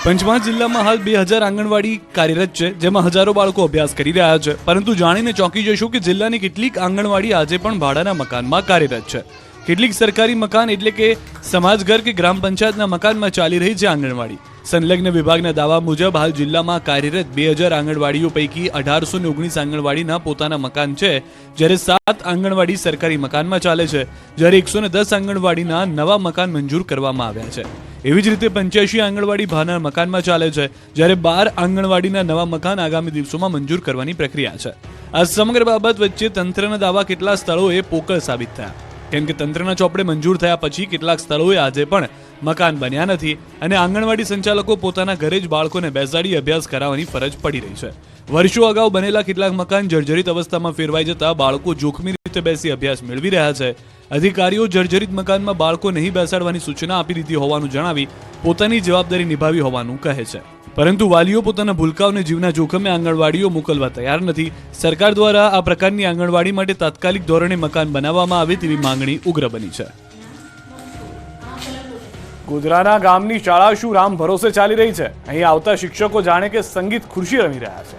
પંચમહાલ જિલ્લામાં હાલ 2000 આંગણવાડી કાર્યરત છે, જેમાં હજારો બાળકો અભ્યાસ કરી રહ્યા છે. પરંતુ જાણીને ચોંકી જશો કે જિલ્લાની કેટલીક આંગણવાડી આજે પણ ભાડાના મકાનમાં કાર્યરત છે. કેટલીક સરકારી મકાન એટલે કે સમાજઘર કે ગ્રામ પંચાયતના મકાનમાં ચાલી રહી છે આંગણવાડી. સંલગ્ન વિભાગના દાવા મુજબ હાલ જિલ્લામાં કાર્યરત 2000 આંગણવાડીઓ પૈકી 1819 આંગણવાડીના પોતાના મકાન છે, જ્યારે 7 આંગણવાડી સરકારી મકાનમાં ચાલે છે, જ્યારે 110 આંગણવાડીના નવા મકાન મંજૂર કરવામાં આવ્યા છે. એવી જ રીતે 85 આંગણવાડી ભાડાના મકાનમાં ચાલે છે, જ્યારે 12 આંગણવાડીના નવા મકાન આગામી દિવસોમાં મંજૂર કરવાની પ્રક્રિયા છે. આ સમગ્ર બાબત વચ્ચે તંત્રના દાવા કેટલા સ્થળોએ પોકળ સાબિત થયા, કેમ કે તંત્રના ચોપડે મંજૂર થયા પછી કેટલાક સ્થળોએ આજે પણ મકાન બન્યા નથી અને આંગણવાડી સંચાલકો પોતાના ઘરે જ બાળકોને બેસાડી અભ્યાસ કરાવવાની ફરજ પડી રહી છે. વર્ષો અગાઉ બનેલા કેટલાક મકાન જર્જરિત અવસ્થામાં ફેરવાઈ જતા બાળકો જોખમી રીતે બેસી અભ્યાસ મેળવી રહ્યા છે. અધિકારીઓ જર્જરિત મકાનમાં બાળકો નહીં બેસાડવાની સૂચના આપી દીધી હોવાનું જણાવી પોતાની જવાબદારી નિભાવી હોવાનું કહે છે. પરંતુ વાલીઓ પોતાના ભૂલકાઓને જીવના જોખમે આંગણવાડીઓ મોકલવા તૈયાર નથી. સરકાર દ્વારા આ પ્રકારની આંગણવાડી માટે તાત્કાલિક ધોરણે મકાન બનાવવામાં આવે તેવી માંગણી ઉગ્ર બની છે. ગોધરાના ગામની શાળા શું રામ ભરોસે ચાલી રહી છે? અહીં આવતા શિક્ષકો જાણે કે સંગીત ખુરશી રમી રહ્યા છે.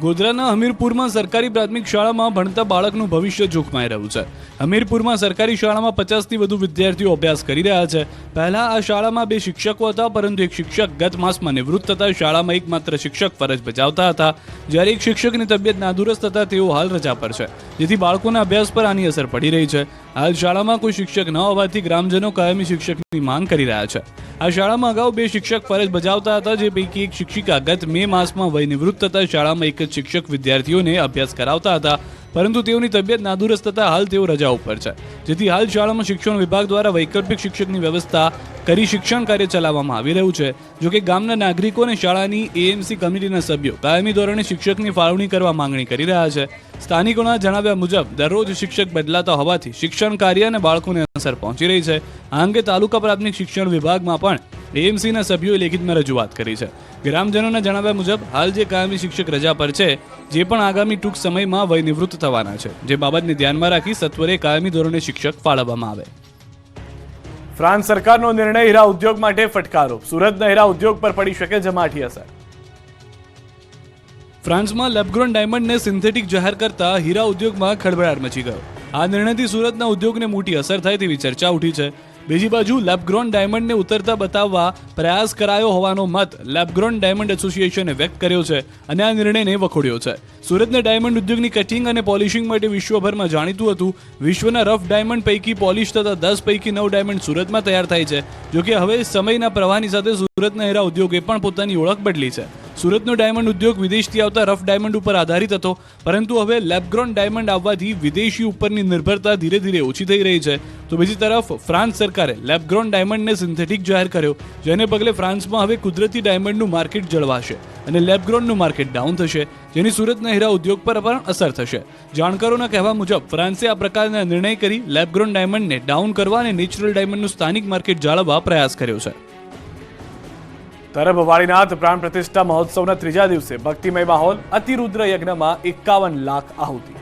ગોધરાના હમીરપુરમાં સરકારી પ્રાથમિક શાળામાં ભણતા બાળકનું ભવિષ્ય જોખમાઈ રહ્યું છે. હમીરપુરમાં સરકારી શાળામાં 50થી વધુ વિદ્યાર્થીઓ અભ્યાસ કરી રહ્યા છે. પહેલા આ શાળામાં 2 શિક્ષકો હતા, પરંતુ એક શિક્ષક ગત માસમાં નિવૃત્ત થતા શાળામાં એકમાત્ર શિક્ષક ફરજ બજાવતા હતા. જ્યારે એક શિક્ષકની તબિયત નાદુરસ્ત થતા તેઓ હાલ રજા પર છે, જેથી બાળકોના અભ્યાસ પર આની અસર પડી રહી છે. હાલ શાળામાં કોઈ શિક્ષક ન હોવાથી ગ્રામજનો કાયમી શિક્ષકની માંગ કરી રહ્યા છે. આ શાળામાં અગાઉ 2 શિક્ષક ફરજ બજાવતા હતા, જે પૈકી એક શિક્ષિકા ગત મે માસમાં વય નિવૃત્ત થતા શાળામાં એક જ શિક્ષક વિદ્યાર્થીઓને અભ્યાસ કરાવતા હતા, પરંતુ તેઓની તબિયત નાદુરસ્ત થતા હાલ તેઓ રજા ઉપર છે. જેથી હાલ શાળામાં શિક્ષણ વિભાગ દ્વારા વૈકલ્પિક શિક્ષકની વ્યવસ્થા કરી શિક્ષણ કાર્ય ચલાવવામાં આવી રહ્યું છે. જોકે ગામના નાગરિકો અને શાળાની એએમસી કમિટીના સભ્યો કાયમી ધોરણે શિક્ષકની ફાળવણી કરવા માંગણી કરી રહ્યા છે. સ્થાનિકોના જણાવ્યા મુજબ દરરોજ શિક્ષક બદલાતા હોવાથી શિક્ષણ કાર્ય અને બાળકોને અસર પહોંચી રહી છે. આ અંગે તાલુકા પ્રાથમિક શિક્ષણ વિભાગમાં પણ એએમસીના સભ્યોએ લેખિતમાં રજૂઆત કરી છે. ગ્રામજનોના જણાવ્યા મુજબ હાલ જે કાયમી શિક્ષક રજા પર છે, જે પણ આગામી ટૂંક સમયમાં વય નિવૃત્ત થવાના છે, જે બાબતને ધ્યાનમાં રાખી સત્વરે કાયમી ધોરણે શિક્ષક ફાળવવામાં આવે. ફ્રાન્સ સરકારનો નિર્ણય હીરા ઉદ્યોગ માટે ફટકારો. સુરતના હીરા ઉદ્યોગ પર પડી શકે જમાઠી અસર. ફ્રાન્સમાં લેબગ્રોન ડાયમંડને સિન્થેટિક જાહેર કરતા હીરા ઉદ્યોગમાં ખળભળાટ મચી ગયો. આ નિર્ણયથી સુરતના ઉદ્યોગને મોટી અસર થાય તેવી ચર્ચા ઉઠી છે. બીજી બાજુ લેબગ્રોન ડાયમંડને ઉતરતા બતાવવા પ્રયાસ કરાયો હોવાનો મત લેબગ્રોન ડાયમંડ એસોસિએશને વ્યક્ત કર્યો છે અને આ નિર્ણયને વખોડ્યો છે. સુરતના ડાયમંડ ઉદ્યોગની કટિંગ અને પોલિશિંગ માટે વિશ્વભરમાં જાણીતું હતું. વિશ્વના રફ ડાયમંડ પૈકી પોલિશ થતા 10 પૈકી 9 ડાયમંડ સુરતમાં તૈયાર થાય છે. જોકે હવે સમયના પ્રવાહની સાથે સુરતના હીરા ઉદ્યોગે પણ પોતાની ઓળખ બદલી છે. સુરતનો ડાયમંડ ઉદ્યોગ વિદેશથી આવતા રફ ડાયમંડ ઉપર આધારિત હતો, પરંતુ હવે લેબગ્રોન ડાયમંડ આવવાથી વિદેશી ઉપરની નિર્ભરતા ધીરે ધીરે ઓછી થઈ રહી છે. તો બીજી તરફ ફ્રાન્સ સરકારે લેબગ્રોન ડાયમંડને સિન્થેટિક જાહેર કર્યો, જેને પગલે ફ્રાન્સમાં હવે કુદરતી ડાયમંડનું માર્કેટ જળવાશે અને લેબગ્રોનનું માર્કેટ ડાઉન થશે, જેની સુરતના હીરા ઉદ્યોગ પર પણ અસર થશે. જાણકારોના કહેવા મુજબ ફ્રાન્સે આ પ્રકારના નિર્ણય કરી લેબગ્રોન ડાયમંડને ડાઉન કરવા અને નેચરલ ડાયમંડનું સ્થાનિક માર્કેટ જાળવવા પ્રયાસ કર્યો છે. તરફ વાળીનાથ પ્રાણ પ્રતિષ્ઠા મહોત્સવના 3જા દિવસે ભક્તિમય માહોલ. અતિરુદ્ર યજ્ઞમાં 51 લાખ આહુતિ.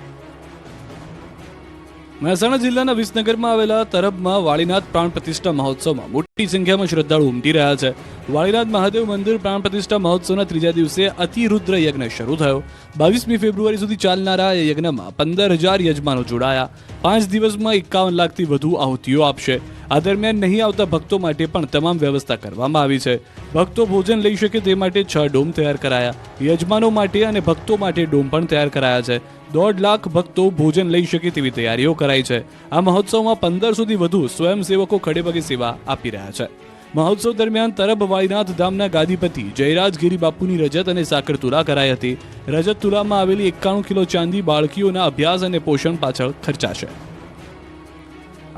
મહેસાણા જિલ્લાના વિસનગરમાં આવેલા તરબમાં વાળીનાથ પ્રાણ પ્રતિષ્ઠા મહોત્સવમાં મોટી સંખ્યામાં શ્રદ્ધાળુ ઉમટી રહ્યા છે. વાળીનાથ મહાદેવ મંદિર પ્રાણ પ્રતિષ્ઠા મહોત્સવના 3જા દિવસે અતિરુદ્ર યજ્ઞ શરૂ થયો. 22મી ફેબ્રુઆરી સુધી ચાલનારા આ યજ્ઞમાં 15,000 યજમાનો જોડાયા. 5 દિવસમાં 51 લાખથી વધુ આહુતિઓ આપશે. આ દરમિયાન નહીં આવતા ભક્તો માટે પણ તમામ વ્યવસ્થા કરવામાં આવી છે. ભક્તો ભોજન લઈ શકે તે માટે 6 ડોમ તૈયાર કરાયા. યજમાનો માટે અને ભક્તો માટે ડોમ પણ તૈયાર કરાયા છે. 1.5 લાખ ભક્તો ભોજન લઈ શકે તેવી તૈયારીઓ કરાઈ છે. આ મહોત્સવમાં 1500થી વધુ સ્વયંસેવકો ખડેપગે સેવા આપી રહ્યા છે. મહોત્સવ દરમિયાન તરબ વાળીનાથ ધામના ગાદીપતિ જયરાજગીરી બાપુની રજત અને સાકર તુલા કરાઈ હતી. રજત તુલામાં આવેલી 91 કિલો ચાંદી બાળકીઓના અભ્યાસ અને પોષણ પાછળ ખર્ચાશે.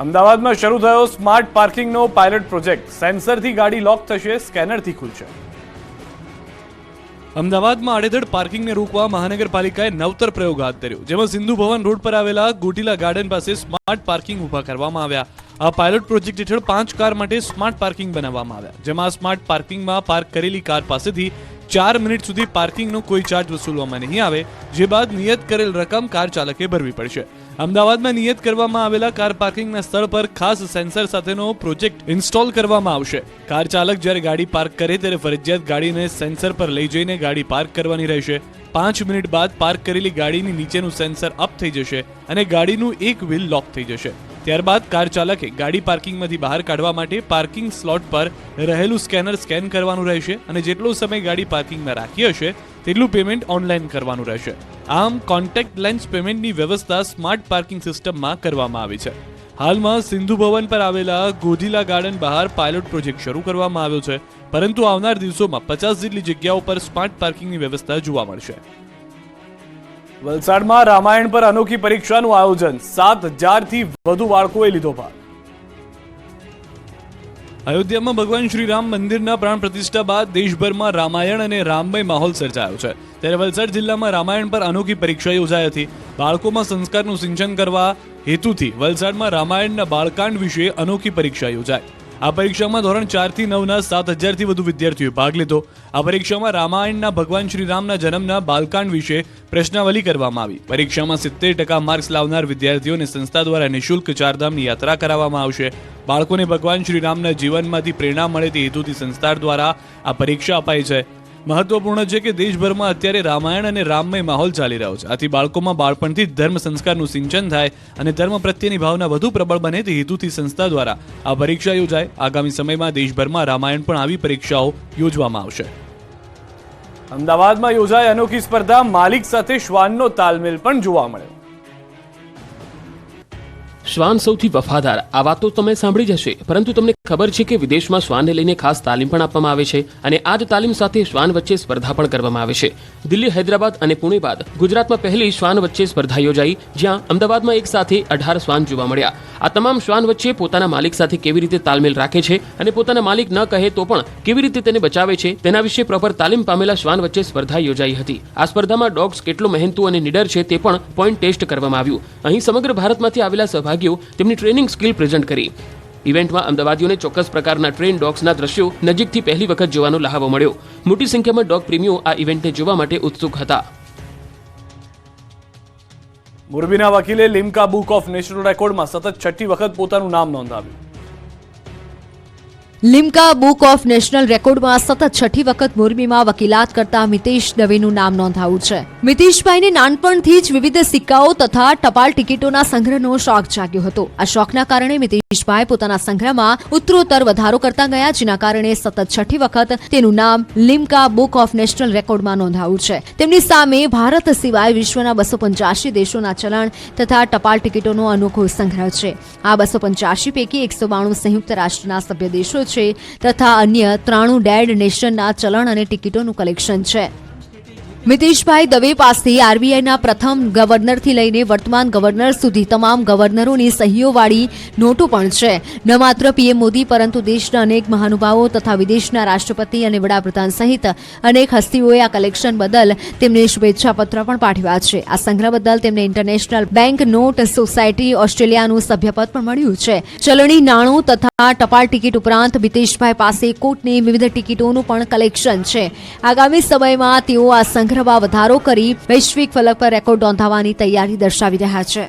અમદાવાદમાં શરૂ થયો સ્માર્ટ પાર્કિંગનો પાયલટ પ્રોજેક્ટ. સેન્સરથી ગાડી લોક થશે, સ્કેનરથી ખુલશે. અમદાવાદમાં આડેધડ પાર્કિંગને રોકવા મહાનગરપાલિકાએ નવતર પ્રયોગ હાથ ધર્યો, જેમાં સિંધુ ભવન રોડ પર આવેલા ગોટીલા ગાર્ડન પાસે સ્માર્ટ પાર્કિંગ ઊભા કરવામાં આવ્યા. આ પાયલોટ પ્રોજેક્ટ હેઠળ 5 કાર માટે સ્માર્ટ પાર્કિંગ બનાવવામાં આવ્યા, જેમાં સ્માર્ટ પાર્કિંગમાં પાર્ક કરેલી કાર પાસેથી 4 મિનિટ સુધી પાર્કિંગનો કોઈ ચાર્જ વસૂલવામાં નહીં આવે, જે બાદ નિયત કરેલ રકમ કાર ચાલકે ભરવી પડશે. અમદાવાદમાં નિયત કરવામાં આવેલા કાર પાર્કિંગના સ્થળ પર ખાસ સેન્સર સાથેનો પ્રોજેક્ટ ઇન્સ્ટોલ કરવામાં આવશે. કાર ચાલક જ્યારે ગાડી પાર્ક કરે ત્યારે ફરજિયાત ગાડીને સેન્સર પર લઈ જઈને ગાડી પાર્ક કરવાની રહેશે. 5 મિનિટ બાદ પાર્ક કરેલી ગાડીની નીચેનું સેન્સર અપ થઈ જશે અને ગાડીનું એક વ્હીલ લોક થઈ જશે. ત્યારબાદ કાર ચાલકે ગાડી પાર્કિંગમાંથી બહાર કાઢવા માટે પાર્કિંગ સ્લોટ પર રહેલું સ્કેનર સ્કેન કરવાનું રહેશે અને જેટલો સમય ગાડી પાર્કિંગમાં રાખી હશે તેટલું પેમેન્ટ ઓનલાઈન કરવાનું રહેશે. આમ કોન્ટેક્ટ લેન્સ પેમેન્ટની વ્યવસ્થા સ્માર્ટ પાર્કિંગ સિસ્ટમમાં કરવામાં આવી છે. હાલમાં સિંધુ ભવન પર આવેલા ગોધીલા ગાર્ડન બહાર પાયલોટ પ્રોજેક્ટ શરૂ કરવામાં આવ્યો છે, પરંતુ આવનાર દિવસોમાં 50 જેટલી જગ્યાઓ પર સ્માર્ટ પાર્કિંગની વ્યવસ્થા જોવા મળશે. વલસાડમાં રામાયણ પર અનોખી પરીક્ષાનું આયોજન. 7,000થી વધુ બાળકોએ લીધો ભાગ. અયોધ્યામાં ભગવાન શ્રી રામ મંદિરના પ્રાણ પ્રતિષ્ઠા બાદ દેશભરમાં રામાયણ અને રામમય માહોલ સર્જાયો છે. ત્યારે વલસાડ જિલ્લામાં રામાયણ પર અનોખી પરીક્ષા યોજાઈ હતી. બાળકોમાં સંસ્કારનું સિંચન કરવા હેતુથી વલસાડમાં રામાયણના બાળકાંડ વિશે અનોખી પરીક્ષા યોજાઈ. આ પરીક્ષામાં ધોરણ 4 થી 9ના 7,000થી વધુ વિદ્યાર્થીઓએ ભાગ લીધો. આ પરીક્ષામાં રામાયણના ભગવાન શ્રી રામના જન્મના બાલકાંડ વિશે પ્રશ્નાવલી કરવામાં આવી. પરીક્ષામાં 70% માર્ક્સ લાવનાર વિદ્યાર્થીઓને સંસ્થા દ્વારા નિઃશુલ્ક ચારધામની યાત્રા કરાવવામાં આવશે. બાળકોને ભગવાન શ્રી રામના જીવનમાંથી પ્રેરણા મળે તે હેતુથી સંસ્થા દ્વારા આ પરીક્ષા અપાઈ છે. મહત્વપૂર્ણ છે કે દેશભરમાં અત્યારે રામાયણ અને રામમય માહોલ ચાલી રહ્યો છે. આથી બાળકોમાં બાળપણથી જ ધર્મ સંસ્કારનું સિંચન થાય અને ધર્મ પ્રત્યેની ભાવના વધુ પ્રબળ બને તે હેતુથી સંસ્થા દ્વારા આ પરીક્ષા યોજાય. આગામી સમયમાં દેશભરમાં રામાયણ પણ આવી પરીક્ષાઓ યોજવામાં આવશે. અમદાવાદમાં યોજાઈ અનોખી સ્પર્ધા, માલિક સાથે શ્વાનનો તાલમેલ પણ જોવા મળ્યો. શ્વાન સૌથી વફાદાર, આ વાત તો તમે સાંભળી જ હશે, પરંતુ તમને ખબર છે કે વિદેશમાં શ્વાનને લઈને ખાસ તાલીમ પણ આપવામાં આવે છે અને આ જ તાલીમ સાથે શ્વાન વચ્ચે સ્પર્ધા પણ કરવામાં આવે છે. દિલ્હી, હૈદરાબાદ અને પુણે બાદ ગુજરાતમાં પહેલી શ્વાન વચ્ચે સ્પર્ધા યોજાઈ, જ્યાં અમદાવાદમાં એક સાથે 18 શ્વાન જોવા મળ્યા. આ તમામ શ્વાન વચ્ચે પોતાના માલિક સાથે કેવી રીતે તાલમેલ રાખે છે અને પોતાના માલિક ન કહે તો પણ કેવી રીતે તેને બચાવે છે તેના વિશે પ્રોપર તાલીમ પામેલા શ્વાન વચ્ચે સ્પર્ધા યોજાઈ હતી. આ સ્પર્ધામાં ડોગ્સ કેટલો મહેનતુ અને નીડર છે તે પણ પોઈન્ટ ટેસ્ટ કરવામાં આવ્યું. અહીં સમગ્ર ભારતમાંથી આવેલા સહભાગીઓ તેમની ટ્રેનિંગ સ્કિલ પ્રેઝન્ટ કરી. ઇવેન્ટમાં અમદાવાદીઓને ચોક્કસ પ્રકારના ટ્રેન ડોગ્સના દ્રશ્યો નજીકથી પહેલી વખત જોવાનો લહાવો મળ્યો. મોટી સંખ્યામાં ડોગ પ્રેમીઓ આ ઇવેન્ટને જોવા માટે ઉત્સુક હતા. મોરબીના વકીલે લિમ્કા બુક ઓફ નેશનલ રેકોર્ડમાં સતત 6ઠ્ઠી વખત પોતાનું નામ નોંધાવ્યું. લિમ્કા બુક ઓફ નેશનલ રેકોર્ડમાં સતત 6ઠ્ઠી વખત મોરબીમાં વકીલાત કરતા મિતેશ દવેનું નામ નોંધાયું છે. મિતેશભાઈને નાનપણથી જ વિવિધ સિક્કાઓ તથા ટપાલ ટિકિટોના સંગ્રહનો શોખ જાગ્યો હતો. આ શોખના કારણે મિતેશભાઈ પોતાના સંગ્રહમાં ઉત્તરોત્તર વધારો કરતા ગયા, જેના કારણે સતત 6ઠ્ઠી વખત તેનું નામ લિમ્કા બુક ઓફ નેશનલ રેકોર્ડમાં નોંધાયું છે. તેમની સામે ભારત સિવાય વિશ્વના 285 દેશોના ચલણ તથા ટપાલ ટિકિટોનો અનોખો સંગ્રહ છે. આ 285 પૈકી 192 સંયુક્ત રાષ્ટ્રના સભ્ય દેશો છે તથા અન્ય 93 ડેડ નેશનના ચલણ અને ટિકિટોનું કલેક્શન છે. મિતેશભાઈ દવે પાસે આરબીઆઈના પ્રથમ ગવર્નરથી લઈને વર્તમાન ગવર્નર સુધી તમામ ગવર્નરોની સહીઓવાળી નોટો પણ છે. ન માત્ર પીએમ મોદી પરંતુ દેશના અનેક મહાનુભાવો તથા વિદેશના રાષ્ટ્રપતિ અને વડાપ્રધાન સહિત અનેક હસ્તીઓએ આ કલેક્શન બદલ તેમને શુભેચ્છાપત્ર પણ પાઠવ્યા છે. આ સંગ્રહ બદલ તેમને ઇન્ટરનેશનલ બેંક નોટ સોસાયટી ઓસ્ટ્રેલિયાનું સભ્યપદ પણ મળ્યું છે. ચલણી નાણું તથા ટપાલ ટિકિટ ઉપરાંત મિતેશભાઈ પાસે કોર્ટની વિવિધ ટિકિટોનું પણ કલેક્શન છે. આગામી સમયમાં તેઓ આ સંગ્રહમાં વધારો કરી વૈશ્વિક ફલક પર રેકોર્ડ નોંધાવવાની તૈયારી દર્શાવી રહ્યા છે.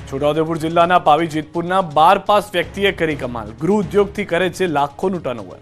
છોટાઉદેપુર જિલ્લાના પાવી જેતપુરના 12 પાસ વ્યક્તિએ કરી કમાલ, ગૃહ ઉદ્યોગથી કરે છે લાખોનું ટર્નઓવર.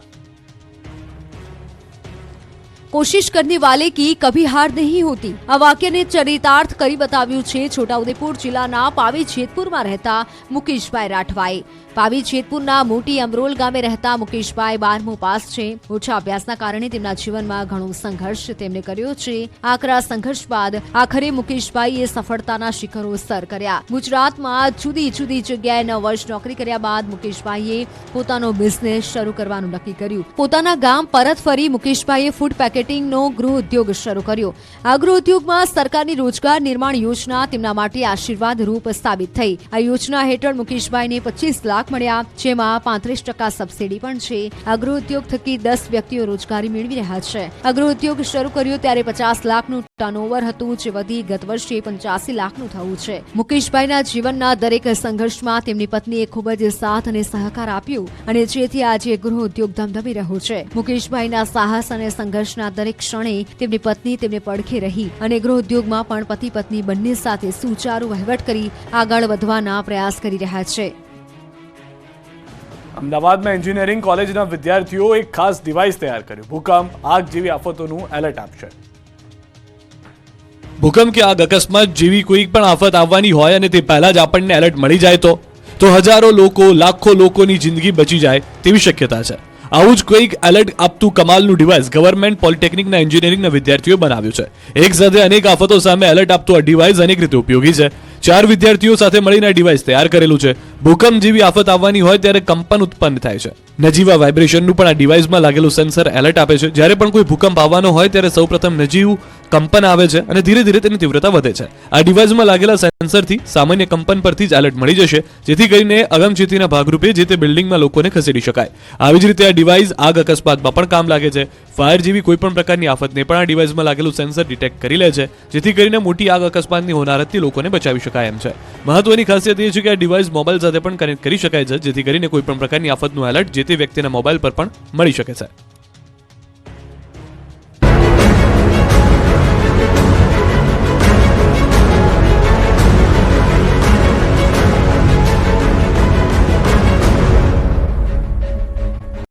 कोशिश करने वाले की कभी हार नहीं होती. આ વાક્યને ચરિતાર્થ કરી બતાવ્યું છે છોટાઉદેપુર જિલ્લાના પાવી જેતપુરમાં રહેતા મુકેશભાઈ રાઠવાએ. પાવી જેતપુરના મોટી અમરોલ ગામે રહેતા મુકેશભાઈ 12મું પાસ છે. ઓછા અભ્યાસના કારણે તેમના જીવનમાં ઘણો સંઘર્ષ તેમને કર્યો છે. આકરા સંઘર્ષ બાદ આખરે મુકેશભાઈએ સફળતાના શિખરો સર કર્યા. ગુજરાતમાં જુદી જુદી જગ્યાએ 9 વર્ષ નોકરી કર્યા બાદ મુકેશભાઈએ પોતાનો બિઝનેસ શરૂ કરવાનું નક્કી કર્યું. પોતાના ગામ પરત ફરી મુકેશભાઈએ ફૂડ પેકેટિંગનો ગૃહ ઉદ્યોગ શરૂ કર્યો. આ ગૃહ ઉદ્યોગમાં સરકારની રોજગાર નિર્માણ યોજના તેમના માટે આશીર્વાદ રૂપ સાબિત થઈ. આ યોજના હેઠળ મુકેશભાઈને 25 લાખ મળ્યા, જેમાં 35% સબસિડી પણ છે. આ ગૃહ ઉદ્યોગ થકી 10 વ્યક્તિઓ રોજગારી મેળવી રહ્યા છે. આ ગૃહ ઉદ્યોગ શરૂ કર્યો ત્યારે 50 લાખનું ટર્નઓવર હતું, જે વધી ગત વર્ષે 85 લાખનું થયું છે. મુકેશભાઈના જીવનના દરેક સંઘર્ષમાં તેમની પત્નીએ ખૂબ જ સાથ અને સહકાર આપ્યો અને જેથી આજે ગૃહ ઉદ્યોગ ધમધમી રહ્યો છે. મુકેશભાઈના સાહસ અને સંઘર્ષના દરેક ક્ષણે તેમની પત્ની તેમને પડખે રહી અને ગૃહ ઉદ્યોગમાં પણ પતિ પત્ની બંને સાથે સુચારુ વહીવટ કરી આગળ વધવાના પ્રયાસ કરી રહ્યા છે. અમદાવાદમાં એન્જિનિયરિંગ કોલેજના વિદ્યાર્થીઓ એક ખાસ ડિવાઇસ તૈયાર કર્યું. ભૂકંપ, આગ જેવી આફતોનું એલર્ટ આપશે. ભૂકંપ કે આગ, અકસ્માત જેવી કોઈ પણ આફત આવવાની હોય અને તે પહેલા જ આપણને એલર્ટ મળી જાય તો હજારો લોકો, લાખો લોકોની જિંદગી બચી જાય તેવી શક્યતા છે. આવું જ કોઈક એલર્ટ આપતું કમાલનું ડિવાઇસ ગવર્મેન્ટ પોલિટેકનિકના એન્જિનિયરિંગના વિદ્યાર્થીઓએ બનાવ્યું છે. એક સાથે અનેક આફતો સામે એલર્ટ આપતું આ ડિવાઇસ અનેક રીતે ઉપયોગી છે. 4 વિદ્યાર્થીઓ સાથે મળીને આ ડિવાઇસ તૈયાર કરેલું છે. ભૂકંપ જેવી આફત આવવાની હોય ત્યારે કંપન ઉત્પન્ન થાય છે. નજીવા વાઇબ્રેશનનું પણ આ ડિવાઇસમાં લાગેલું સેન્સર એલર્ટ આપે છે. જ્યારે પણ કોઈ ભૂકંપ આવવાનો હોય ત્યારે સૌપ્રથમ નજીવું કંપન આવે છે અને ધીરે ધીરે તેની તીવ્રતા વધે છે. આ ડિવાઇસમાં લાગેલા સેન્સરથી સામાન્ય કંપન પરથી જ એલર્ટ મળી જશે, જેથી કરીને અગમચેતીના ભાગરૂપે જે તે બિલ્ડિંગમાં લોકોને ખસેડી શકાય. આવી જ રીતે આ ડિવાઇસ આગ અકસ્માતમાં પણ કામ લાગે છે. ફાયર જેવી કોઈ પણ પ્રકારની આફતને પણ આ ડિવાઇસમાં લાગેલું સેન્સર ડિટેક્ટ કરી લે છે, જેથી કરીને મોટી આગ અકસ્માતની હોનારતથી લોકોને બચાવી શકાય એમ છે. મહત્વની ખાસિયત એ છે કે આ ડિવાઇસ મોબાઈલ સાથે પણ કનેક્ટ કરી શકાય છે, જેથી કરીને કોઈ પણ પ્રકારની આફતનું એલર્ટ જે તે વ્યક્તિના મોબાઈલ પર પણ મળી શકે છે.